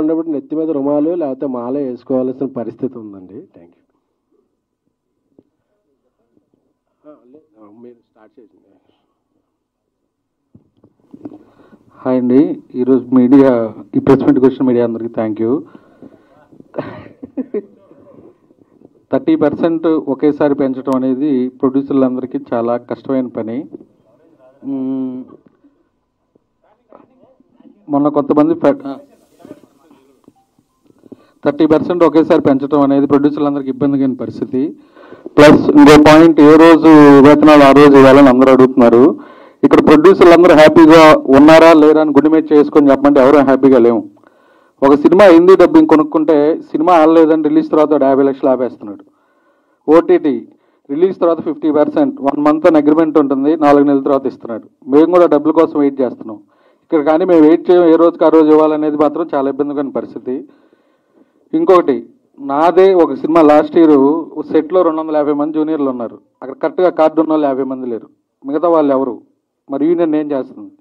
ఉన్నప్పుడు నెత్తి మీద రుమాలు లేకపోతే మాల వేసుకోవాల్సిన పరిస్థితి ఉందండి. Thank you. మీరు స్టార్ట్ చేసింది. హాయ్ అండి. ఈరోజు మీడియా ఈ ప్రెస్ మీట్కి వచ్చిన మీడియా అందరికీ థ్యాంక్ యూ. 30% ఒకేసారి పెంచడం అనేది ప్రొడ్యూసర్లందరికీ చాలా కష్టమైన పని. మొన్న కొంతమంది 30% ఒకేసారి పెంచడం అనేది ప్రొడ్యూసర్లందరికీ ఇబ్బందిగా పరిస్థితి. ప్లస్ ఇంకో పాయింట్, ఏ రోజు వేతనాలు ఆ రోజు ఇవ్వాలని అందరూ అడుగుతున్నారు. ఇక్కడ ప్రొడ్యూసర్లు అందరూ హ్యాపీగా ఉన్నారా లేరా అని గుండె మీద చేసుకొని చెప్పమంటే ఎవరూ హ్యాపీగా లేవు. ఒక సినిమా హిందీ డబ్బింగ్ కొనుక్కుంటే సినిమా ఆడలేదని రిలీజ్ తర్వాత 50 లక్షలు ఆపేస్తున్నాడు. ఓటీటీ రిలీజ్ తర్వాత 50%, 1 month అని అగ్రిమెంట్ ఉంటుంది, 4 నెలల తర్వాత ఇస్తున్నాడు. మేము కూడా డబ్బుల కోసం వెయిట్ చేస్తున్నాం ఇక్కడ. కానీ మేము వెయిట్ చేయం, ఏ రోజుకి ఆ రోజు ఇవ్వాలనేది మాత్రం చాలా ఇబ్బందిగా పరిస్థితి. ఇంకొకటి, నాదే ఒక సినిమా లాస్ట్ ఇయర్ సెట్లో 250 మంది జూనియర్లు ఉన్నారు. అక్కడ కరెక్ట్గా కార్డు ఉన్న వాళ్ళు 50 మంది లేరు. మిగతా వాళ్ళు ఎవరు? మరి యూనియన్ ఏం చేస్తుంది?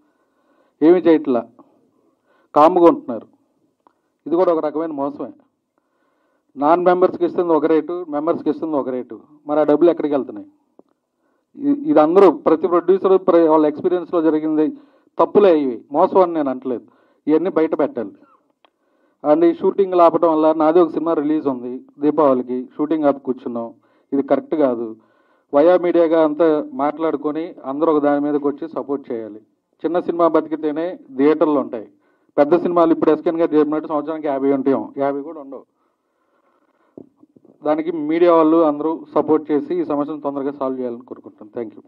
ఏమీ చేయట్లా, కాముగా ఉంటున్నారు. ఇది కూడా ఒక రకమైన మోసమే. నాన్ మెంబర్స్కి ఇస్తుంది ఒక రేటు, మెంబర్స్కి ఇస్తుంది ఒక రేటు. మరి ఆ డబ్బులు ఎక్కడికి వెళ్తున్నాయి? ఇది అందరూ ప్రతి ప్రొడ్యూసర్ వాళ్ళ ఎక్స్పీరియన్స్లో జరిగింది. తప్పులే ఇవి, మోసం అని నేను అంటలేదు. ఇవన్నీ బయట పెట్టాలి. అండ్ ఈ షూటింగ్లు ఆపడం వల్ల, నాది ఒక సినిమా రిలీజ్ ఉంది దీపావళికి, షూటింగ్ ఆపి కూర్చున్నాం. ఇది కరెక్ట్ కాదు. వయా మీడియాగా అంతా మాట్లాడుకొని అందరూ ఒక దాని మీదకి వచ్చి సపోర్ట్ చేయాలి. చిన్న సినిమా బతికితేనే థియేటర్లు ఉంటాయి. పెద్ద సినిమాలు ఇప్పుడు ఎస్కెన్ గారు చెప్పినట్టు సంవత్సరానికి 50 ఉంటాయి, 50 కూడా ఉండవు. దానికి మీడియా వాళ్ళు అందరూ సపోర్ట్ చేసి ఈ సమస్యను తొందరగా సాల్వ్ చేయాలని కోరుకుంటాను. Thank you.